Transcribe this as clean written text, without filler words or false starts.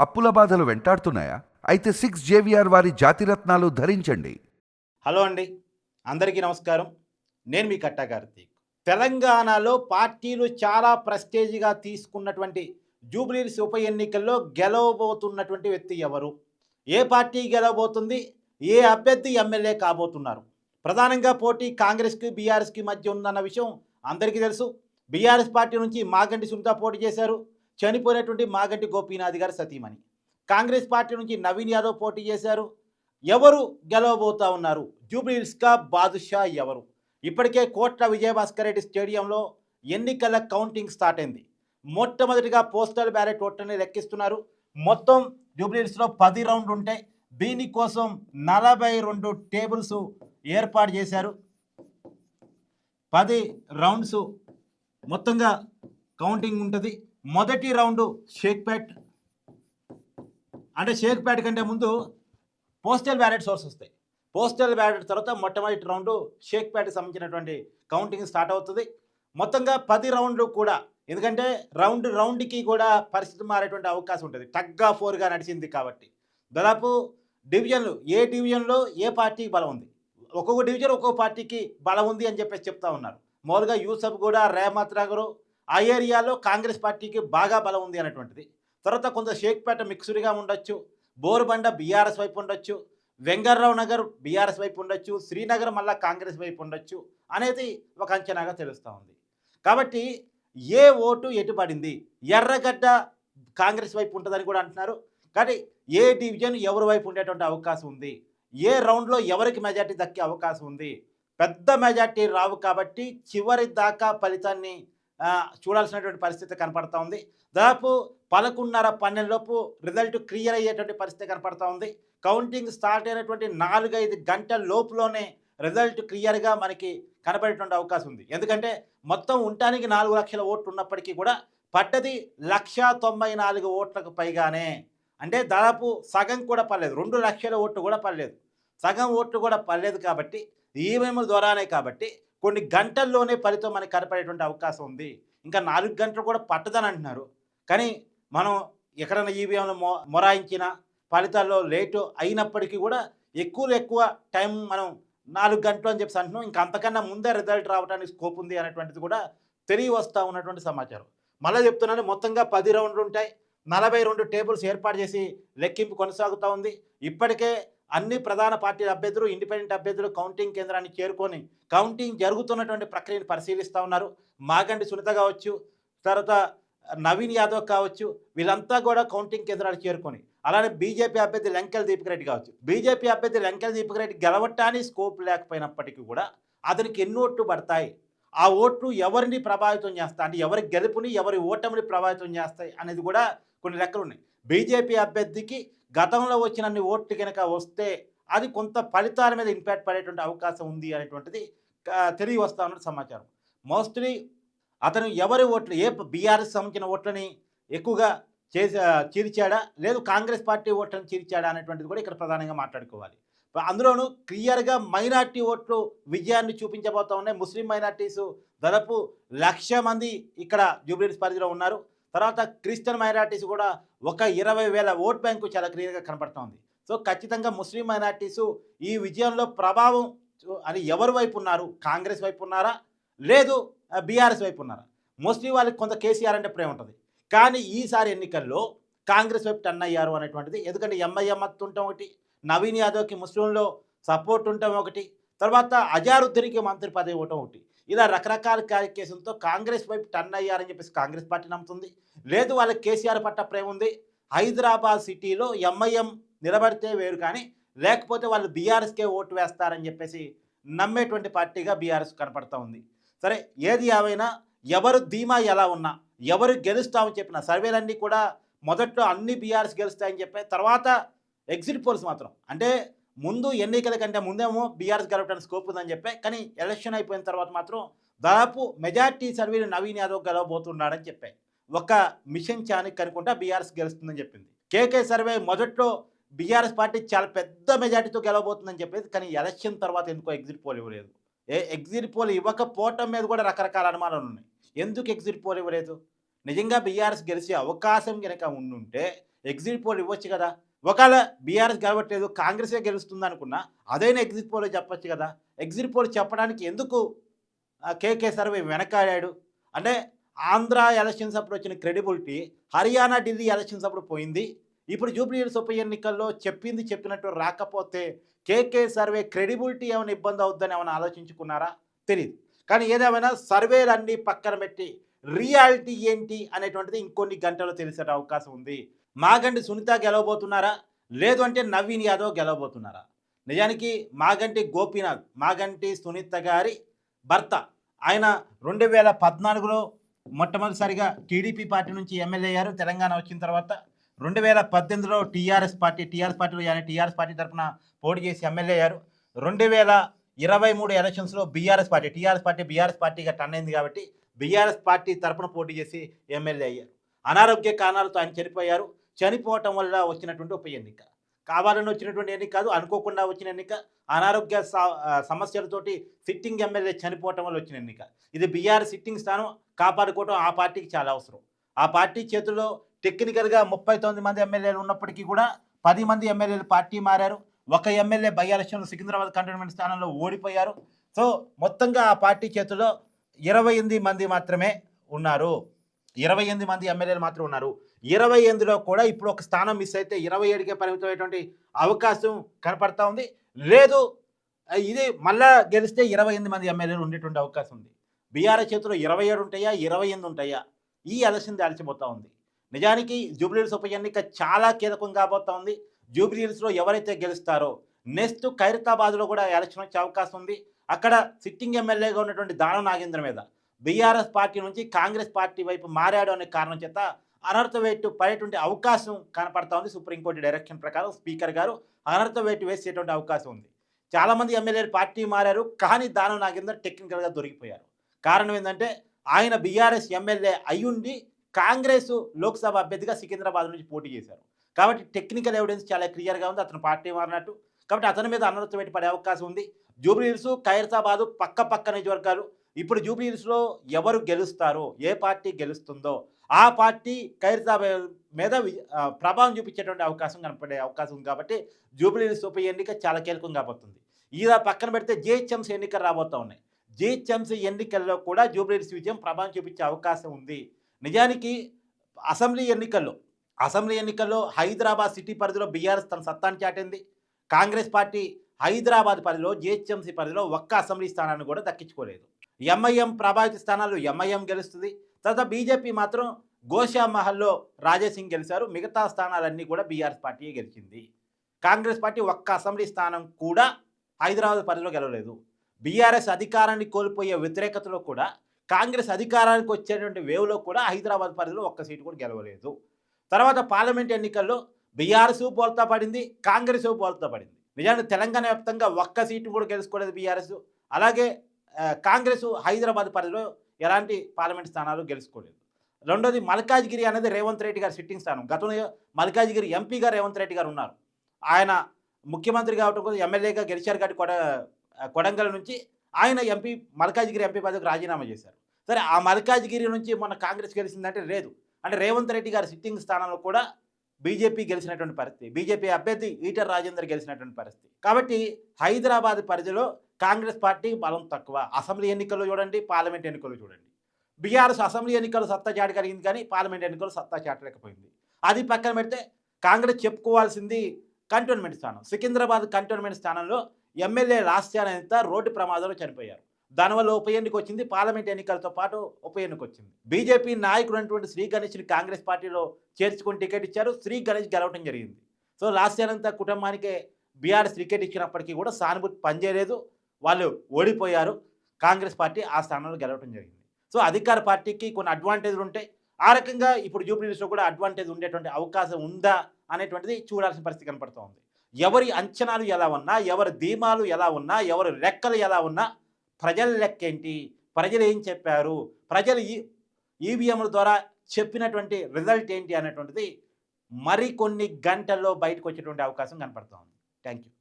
అప్పుల బాధలు వెంటాడుతున్నాయా? అయితే 6 జేవిఆర్ వారి జాతిరత్నాలు ధరించండి. హలో అండి. అందరికీ నమస్కారం. నేను మీ కట్టా కార్తీక్. తెలంగాణలో పార్టీలు చాలా ప్రెస్టేజ్‌గా తీసుకున్నటువంటి జూబ్లీహిల్స్ ఉప ఎన్నికల్లో గెలవబోతున్నటువంటి వ్యక్తి ఎవరు? ఏ పార్టీ గెలవబోతుంది? ఏ అభ్యర్థి ఎమ్మెల్యే కాబోతున్నారు? ప్రధానంగా పోటీ కాంగ్రెస్‌కి, బీఆర్ఎస్‌కి మధ్య ఉందన్న విషయం అందరికీ తెలుసు. బీఆర్ఎస్ పార్టీ నుంచి మాగంటి సునీత పోటీ చేశారు. చనిపోయినటువంటి మాగంటి గోపీనాథ్ గారి సతీమణి. కాంగ్రెస్ పార్టీ నుంచి నవీన్ యాదవ్ పోటీ చేశారు. ఎవరు గెలవబోతా ఉన్నారు? జూబ్లీహిల్స్‌కా బాదుషా ఎవరు? ఇప్పటికే కోట్ల విజయభాస్కర్ రెడ్డి స్టేడియంలో ఎన్నికల కౌంటింగ్ స్టార్ట్ అయింది. మొట్టమొదటిగా పోస్టల్ బ్యాలెట్ ఓట్లని లెక్కిస్తున్నారు. మొత్తం జూబ్లీహిల్స్‌లో 10 రౌండ్లు ఉంటాయి. దీనికోసం 42 టేబుల్స్ ఏర్పాటు చేశారు. 10 రౌండ్స్ మొత్తంగా కౌంటింగ్ ఉంటుంది. మొదటి రౌండు షేక్పేట్, అంటే షేక్పేట్ కంటే ముందు పోస్టల్ బ్యాలెట్ సోర్స్ వస్తాయి. పోస్టల్ బ్యాలెట్ తర్వాత మొట్టమొదటి రౌండు షేక్పేటకి సంబంధించినటువంటి కౌంటింగ్ స్టార్ట్ అవుతుంది. మొత్తంగా 10 రౌండ్లు కూడా, ఎందుకంటే రౌండ్కి కూడా పరిస్థితి మారేటువంటి అవకాశం ఉంటుంది. టగ్ ఆఫ్ వార్‌గా నడిచింది కాబట్టి. దాదాపు డివిజన్లు, ఏ డివిజన్‌లో ఏ పార్టీకి బలం ఉంది, ఒక్కొక్క డివిజన్ ఒక్కొక్క పార్టీకి బలం ఉంది అని చెప్పేసి చెప్తా ఉన్నారు. మామూలుగా యూసఫ్గూడ, రేమత్ నగరు ఆ ఏరియాలో కాంగ్రెస్ పార్టీకి బాగా బలం ఉంది అనేటువంటిది. తర్వాత కొంత షేక్పేట మిక్స్డ్‌గా ఉండొచ్చు. బోరుబండ బీఆర్ఎస్ వైపు ఉండొచ్చు. వెంగర్రావు నగర్ బీఆర్ఎస్ వైపు ఉండొచ్చు. శ్రీనగర్ మళ్ళా కాంగ్రెస్ వైపు ఉండొచ్చు అనేది ఒక అంచనాగా తెలుస్తూ ఉంది. కాబట్టి ఏ ఓటు ఎటు పడింది? ఎర్రగడ్డ కాంగ్రెస్ వైపు ఉంటుందని కూడా అంటున్నారు. కానీ ఏ డివిజన్ ఎవరి వైపు ఉండేటువంటి అవకాశం ఉంది? ఏ రౌండ్లో ఎవరికి మెజార్టీ దక్కే అవకాశం ఉంది? పెద్ద మెజార్టీ రావు కాబట్టి చివరి దాకా ఫలితాన్ని చూడాల్సినటువంటి పరిస్థితి కనపడతా ఉంది. దాదాపు 11:30, 12 లోపు రిజల్ట్ క్లియర్ అయ్యేటువంటి పరిస్థితి కనపడతా ఉంది. కౌంటింగ్ స్టార్ట్ అయినటువంటి 4-5 గంటల లోపులోనే రిజల్ట్ క్లియర్‌గా మనకి కనపడేటువంటి అవకాశం ఉంది. ఎందుకంటే మొత్తం ఉండటానికి 4 లక్షల ఓట్లు ఉన్నప్పటికీ కూడా పడ్డది 1,94,000 ఓట్లకు పైగానే. అంటే దాదాపు సగం కూడా పడలేదు. 2 లక్షల ఓట్లు కూడా పడలేదు. సగం ఓట్లు కూడా పడలేదు కాబట్టి ఈవీఎంల ద్వారానే కాబట్టి కొన్ని గంటల్లోనే ఫలితం మనకి కనపడేటువంటి అవకాశం ఉంది. ఇంకా 4 గంటలు కూడా పట్టదని అంటున్నారు. కానీ మనం ఎక్కడైనా ఈవీఎంలు మొరాయించిన ఫలితాల్లో లేటు అయినప్పటికీ కూడా ఎక్కువ టైం మనం 4 గంటలు అని చెప్పేసి అంటున్నాం. ఇంకా అంతకన్నా ముందే రిజల్ట్ రావడానికి స్కోప్ ఉంది అనేటువంటిది కూడా తెలియవస్తా ఉన్నటువంటి సమాచారం. మళ్ళీ చెప్తున్నాను, మొత్తంగా 10 రౌండ్లు ఉంటాయి. 42 టేబుల్స్ ఏర్పాటు చేసి లెక్కింపు కొనసాగుతూ ఉంది. ఇప్పటికే అన్ని ప్రధాన పార్టీల అభ్యర్థులు, ఇండిపెండెంట్ అభ్యర్థులు కౌంటింగ్ కేంద్రానికి చేరుకొని కౌంటింగ్ జరుగుతున్నటువంటి ప్రక్రియను పరిశీలిస్తూ ఉన్నారు. మాగంటి సునీత కావచ్చు, తర్వాత నవీన్ యాదవ్ కావచ్చు, వీళ్ళంతా కూడా కౌంటింగ్ కేంద్రాలకు చేరుకొని, అలానే బీజేపీ అభ్యర్థి లంకెల దీపక్ రెడ్డి కావచ్చు. బీజేపీ అభ్యర్థి లంకెల దీపక్ రెడ్డి గెలవటానికి స్కోప్ లేకపోయినప్పటికీ కూడా అతనికి ఎన్ని ఓట్లు పడతాయి, ఆ ఓట్లు ఎవరిని ప్రభావితం చేస్తాయి, అంటే ఎవరి గెలుపుని ఎవరి ఓటమిని ప్రభావితం చేస్తాయి అనేది కూడా కొన్ని లెక్కలు ఉన్నాయి. బీజేపీ అభ్యర్థికి గతంలో వచ్చినన్ని ఓట్లు కనుక వస్తే అది కొంత ఫలితాల మీద ఇంపాక్ట్ పడేటువంటి అవకాశం ఉంది అనేటువంటిది తెలియ వస్తా ఉన్న సమాచారం. మోస్ట్లీ అతను ఎవరి ఓట్లు, ఏ బీఆర్ఎస్ సంబంధించిన ఓట్లని ఎక్కువగా చీల్చాడా, లేదు కాంగ్రెస్ పార్టీ ఓట్లను చీల్చాడా అనేటువంటిది కూడా ఇక్కడ ప్రధానంగా మాట్లాడుకోవాలి. అందులోనూ క్లియర్గా మైనార్టీ ఓట్లు విజయాన్ని చూపించబోతా ఉన్నాయి. ముస్లిం మైనార్టీసు దాదాపు 1,00,000 మంది ఇక్కడ జూబ్లీహిల్స్ పరిధిలో ఉన్నారు. తర్వాత క్రిస్టియన్ మైనార్టీస్ కూడా ఒక 20,000 ఓట్ బ్యాంకు చాలా క్లియర్గా కనపడుతూ ఉంది. సో ఖచ్చితంగా ముస్లిం మైనార్టీసు ఈ విజయంలో ప్రభావం అని ఎవరి వైపు ఉన్నారు? కాంగ్రెస్ వైపు ఉన్నారా, లేదు బీఆర్ఎస్ వైపు ఉన్నారా? మోస్ట్లీ వాళ్ళకి కొంత కేసీఆర్ అంటే ప్రేమ ఉంటుంది. కానీ ఈసారి ఎన్నికల్లో కాంగ్రెస్ వైపు టర్న్ అయ్యారు అనేటువంటిది. ఎందుకంటే ఎంఐఎం మద్దతు ఉండటం ఒకటి, నవీన్ యాదవ్కి ముస్లింలో సపోర్ట్ ఉండటం ఒకటి, తర్వాత అజారుద్దీన్కి మంత్రి పదవి ఇవ్వటం ఒకటి, ఇలా రకరకాల కేసులతో కాంగ్రెస్ వైపు టర్న్ అయ్యారని చెప్పేసి కాంగ్రెస్ పార్టీ నమ్ముతుంది. లేదు వాళ్ళకి కేసీఆర్ పట్ల ప్రేమ ఉంది, హైదరాబాద్ సిటీలో ఎంఐఎం నిలబడితే వేరు, కానీ లేకపోతే వాళ్ళు బీఆర్ఎస్కే ఓటు వేస్తారని చెప్పేసి నమ్మేటువంటి పార్టీగా బీఆర్ఎస్ కనపడతా ఉంది. సరే, ఏది ఏమైనా ఎవరు ధీమా ఎలా ఉన్నా, ఎవరు గెలుస్తామని చెప్పిన సర్వేలన్నీ కూడా మొదట్లో అన్ని బీఆర్ఎస్ గెలుస్తాయని చెప్పాయి. తర్వాత ఎగ్జిట్ పోల్స్ మాత్రం, అంటే ముందు ఎన్నికల కంటే ముందేమో బీఆర్ఎస్ గెలవడానికి స్కోప్ ఉందని చెప్పాయి. కానీ ఎలక్షన్ అయిపోయిన తర్వాత మాత్రం దాదాపు మెజార్టీ సర్వేలు నవీన్ యాదవ్ గెలవబోతున్నాడని చెప్పాయి. ఒక మిషన్ చాణిక్ అనుకుంటా బీఆర్ఎస్ గెలుస్తుందని చెప్పింది. కేకే సర్వే మొదట్లో బీఆర్ఎస్ పార్టీ చాలా పెద్ద మెజార్టీతో గెలవబోతుందని చెప్పేది. కానీ ఎలక్షన్ తర్వాత ఎందుకో ఎగ్జిట్ పోల్ ఇవ్వలేదు. ఎగ్జిట్ పోల్ ఇవ్వకపోవటం మీద కూడా రకరకాల అనుమానాలు ఉన్నాయి. ఎందుకు ఎగ్జిట్ పోల్ ఇవ్వలేదు? నిజంగా బీఆర్ఎస్ గెలిచే అవకాశం కనుక ఉండుంటే ఎగ్జిట్ పోల్ ఇవ్వచ్చు కదా. ఒకవేళ బీఆర్ఎస్ గెలవట్లేదు కాంగ్రెసే గెలుస్తుంది అనుకున్నా అదైనా ఎగ్జిట్ పోల్ చెప్పొచ్చు కదా. ఎగ్జిట్ పోల్ చెప్పడానికి ఎందుకు కేకే సర్వే వెనకాడాడు అంటే ఆంధ్ర ఎలక్షన్స్ అప్పుడు వచ్చిన క్రెడిబిలిటీ హర్యానా ఢిల్లీ ఎలక్షన్స్ అప్పుడు పోయింది. ఇప్పుడు జూబ్లీహిల్స్ ఉప ఎన్నికల్లో చెప్పింది చెప్పినట్టు రాకపోతే కేకే సర్వే క్రెడిబిలిటీ ఏమైనా ఇబ్బంది అవుద్దని ఏమైనా ఆలోచించుకున్నారా తెలియదు. కానీ ఏదేమైనా సర్వేలన్నీ పక్కన పెట్టి రియాలిటీ ఏంటి అనేటువంటిది ఇంకొన్ని గంటలు తెలిసే అవకాశం ఉంది. మాగంటి సునీత గెలవబోతున్నారా లేదు అంటే నవీన్ యాదవ్ గెలవబోతున్నారా? నిజానికి మాగంటి గోపీనాథ్ మాగంటి సునీత గారి భర్త. ఆయన 2014లో మొట్టమొదటిసారిగా టీడీపీ పార్టీ నుంచి ఎమ్మెల్యే అయ్యారు. తెలంగాణ వచ్చిన తర్వాత 2018లో టీఆర్ఎస్ పార్టీ తరఫున పోటీ చేసి ఎమ్మెల్యే అయ్యారు. 2023 ఎలక్షన్స్లో బీఆర్ఎస్ పార్టీగా టర్న్ అయింది కాబట్టి బీఆర్ఎస్ పార్టీ తరఫున పోటీ చేసి ఎమ్మెల్యే అయ్యారు. అనారోగ్య కారణాలతో ఆయన చనిపోయారు. చనిపోవటం వల్ల వచ్చినటువంటి ఉప ఎన్నిక కావాలని వచ్చినటువంటి ఎన్నిక కాదు, అనుకోకుండా వచ్చిన ఎన్నిక. అనారోగ్య సమస్యలతోటి సిట్టింగ్ ఎమ్మెల్యే చనిపోవటం వల్ల వచ్చిన ఎన్నిక. ఇది బీఆర్ సిట్టింగ్ స్థానం కాపాడుకోవటం ఆ పార్టీకి చాలా అవసరం. ఆ పార్టీ చేతుల్లో టెక్నికల్గా 39 మంది ఎమ్మెల్యేలు ఉన్నప్పటికీ కూడా 10 మంది ఎమ్మెల్యేలు పార్టీ మారారు. ఒక ఎమ్మెల్యే బై ఎలక్షన్లో సికింద్రాబాద్ కంటోన్మెంట్ స్థానంలో ఓడిపోయారు. సో మొత్తంగా ఆ పార్టీ చేతుల్లో 28 మంది మాత్రమే ఉన్నారు. 28 మంది ఎమ్మెల్యేలు మాత్రం ఉన్నారు. 28లో కూడా ఇప్పుడు ఒక స్థానం మిస్ అయితే 27కే పరిమితమైనటువంటి అవకాశం కనపడతా ఉంది. లేదు ఇది మళ్ళా గెలిస్తే 28 మంది ఎమ్మెల్యేలు ఉండేటువంటి అవకాశం ఉంది. బీఆర్ఎస్ చేతిలో 27 ఉంటాయా 28 ఉంటాయా ఈ ఎలక్షన్ దాల్చిపోతూ ఉంది. నిజానికి జూబ్లీహిల్స్ ఉప ఎన్నిక చాలా కీలకం కాబోతా ఉంది. జూబ్లీహిల్స్లో ఎవరైతే గెలుస్తారో నెక్స్ట్ ఖైరతాబాద్లో కూడా ఎలక్షన్ వచ్చే అవకాశం ఉంది. అక్కడ సిట్టింగ్ ఎమ్మెల్యేగా ఉన్నటువంటి దానం నాగేంద్ర మీద బీఆర్ఎస్ పార్టీ నుంచి కాంగ్రెస్ పార్టీ వైపు మారాడు అనే కారణం చేత అనర్హత వేటు పడేటువంటి అవకాశం కనపడతా ఉంది. సుప్రీంకోర్టు డైరెక్షన్ ప్రకారం స్పీకర్ గారు అనర్హత వేటు వేసేటువంటి అవకాశం ఉంది. చాలామంది ఎమ్మెల్యేలు పార్టీ మారారు, కానీ దానం నాగేందర్ టెక్నికల్గా దొరికిపోయారు. కారణం ఏంటంటే ఆయన బీఆర్ఎస్ ఎమ్మెల్యే అయ్యుండి కాంగ్రెస్ లోక్సభ అభ్యర్థిగా సికింద్రాబాద్ నుంచి పోటీ చేశారు. కాబట్టి టెక్నికల్ ఎవిడెన్స్ చాలా క్లియర్గా ఉంది అతను పార్టీ మారినట్టు. కాబట్టి అతని మీద అనర్హత వేటు పడే అవకాశం ఉంది. జూబ్లీహిల్స్ ఖైరతాబాదు పక్క నియోజకవర్గాలు. ఇప్పుడు జూబ్లీహిల్స్లో ఎవరు గెలుస్తారో ఏ పార్టీ గెలుస్తుందో ఆ పార్టీ ఖైరతాబాద్ మీద ప్రభావం చూపించేటువంటి అవకాశం కనపడే అవకాశం ఉంది. కాబట్టి జూబ్లీహిల్స్ ఉప ఎన్నిక చాలా కీలకం కాబోతుంది. ఇలా పక్కన పెడితే జిహెచ్ఎంసీ ఎన్నికలు రాబోతూ ఉన్నాయి. జిహెచ్ఎంసీ ఎన్నికల్లో కూడా జూబ్లీహిల్స్ విజయం ప్రభావం చూపించే అవకాశం ఉంది. నిజానికి అసెంబ్లీ ఎన్నికల్లో హైదరాబాద్ సిటీ పరిధిలో బీఆర్ఎస్ తన సత్తాన్ని చాటింది. కాంగ్రెస్ పార్టీ హైదరాబాద్ పరిధిలో జిహెచ్ఎంసీ పరిధిలో ఒక్క అసెంబ్లీ స్థానాన్ని కూడా దక్కించుకోలేదు. ఎంఐఎం ప్రభావిత స్థానాలు ఎంఐఎం గెలుస్తుంది. తర్వాత బీజేపీ మాత్రం గోషామహల్లో రాజేసింగ్ గెలిచారు. మిగతా స్థానాలన్నీ కూడా బీఆర్ఎస్ పార్టీ గెలిచింది. కాంగ్రెస్ పార్టీ ఒక్క అసెంబ్లీ స్థానం కూడా హైదరాబాద్ పరిధిలో గెలవలేదు. బీఆర్ఎస్ అధికారాన్ని కోల్పోయే వ్యతిరేకతలో కూడా కాంగ్రెస్ అధికారానికి వచ్చేటువంటి వేవ్లో కూడా హైదరాబాద్ పరిధిలో ఒక్క సీటు కూడా గెలవలేదు. తర్వాత పార్లమెంట్ ఎన్నికల్లో బీఆర్ఎస్ బోల్తా పడింది, కాంగ్రెస్ బోల్తా పడింది. నిజానికి తెలంగాణ వ్యాప్తంగా ఒక్క సీటు కూడా గెలుచుకోలేదు బీఆర్ఎస్. అలాగే కాంగ్రెస్ హైదరాబాద్ పరిధిలో ఎలాంటి పార్లమెంట్ స్థానాలు గెలుచుకోలేదు. రెండోది మల్కాజ్గిరి అనేది రేవంత్ రెడ్డి గారి సిట్టింగ్ స్థానం. గతంలో మల్కాజ్గిరి ఎంపీగా రేవంత్ రెడ్డి గారు ఉన్నారు. ఆయన ముఖ్యమంత్రి కావడం కోసం ఎమ్మెల్యేగా గెలిచారు కాబట్టి కొడంగల్ నుంచి ఆయన మల్కాజ్గిరి ఎంపీ పదవికి రాజీనామా చేశారు. సరే ఆ మల్కాజ్గిరి నుంచి మన కాంగ్రెస్ గెలిచిందంటే లేదు. అంటే రేవంత్ రెడ్డి గారి సిట్టింగ్ స్థానంలో కూడా బీజేపీ గెలిచినటువంటి పరిస్థితి, బీజేపీ అభ్యర్థి ఈటెల రాజేందర్ గెలిచినటువంటి పరిస్థితి. కాబట్టి హైదరాబాద్ పరిధిలో కాంగ్రెస్ పార్టీ బలం తక్కువ. అసెంబ్లీ ఎన్నికల్లో చూడండి, పార్లమెంట్ ఎన్నికల్లో చూడండి. బీఆర్ఎస్ అసెంబ్లీ ఎన్నికలు సత్తా చాటగలిగింది కానీ పార్లమెంట్ ఎన్నికలు సత్తా చాటలేకపోయింది. అది పక్కన పెడితే కాంగ్రెస్ చెప్పుకోవాల్సింది కంటోన్మెంట్ స్థానం. సికింద్రాబాద్ కంటోన్మెంట్ స్థానంలో ఎమ్మెల్యే లాస్యానంత రోడ్డు ప్రమాదంలో చనిపోయారు. దానివల్ల ఉప ఎన్నిక వచ్చింది. పార్లమెంట్ ఎన్నికలతో పాటు ఉప ఎన్నిక వచ్చింది. బీజేపీ నాయకుడు అయినటువంటి శ్రీ గణేష్ని కాంగ్రెస్ పార్టీలో చేర్చుకుని టికెట్ ఇచ్చారు. శ్రీ గణేష్ గెలవడం జరిగింది. సో లాస్యానంత కుటుంబానికే బీఆర్ఎస్ టికెట్ ఇచ్చినప్పటికీ కూడా సానుభూతి పనిచేయలేదు. వాళ్ళు ఓడిపోయారు. కాంగ్రెస్ పార్టీ ఆ స్థానంలో గెలవడం జరిగింది. సో అధికార పార్టీకి కొన్ని అడ్వాంటేజ్లు ఉంటాయి. ఆ రకంగా ఇప్పుడు జూబ్లీహిల్స్లో కూడా అడ్వాంటేజ్ ఉండేటువంటి అవకాశం ఉందా అనేటువంటిది చూడాల్సిన పరిస్థితి కనపడుతూ ఉంది. ఎవరి అంచనాలు ఎలా ఉన్నా, ఎవరి ధీమాలు ఎలా ఉన్నా, ఎవరి లెక్కలు ఎలా ఉన్నా, ప్రజల లెక్క ఏంటి, ప్రజలు ఏం చెప్పారు, ప్రజలు ఈవీఎంల ద్వారా చెప్పినటువంటి రిజల్ట్ ఏంటి అనేటువంటిది మరికొన్ని గంటల్లో బయటకు వచ్చేటువంటి అవకాశం కనపడుతూ ఉంది. Thank you.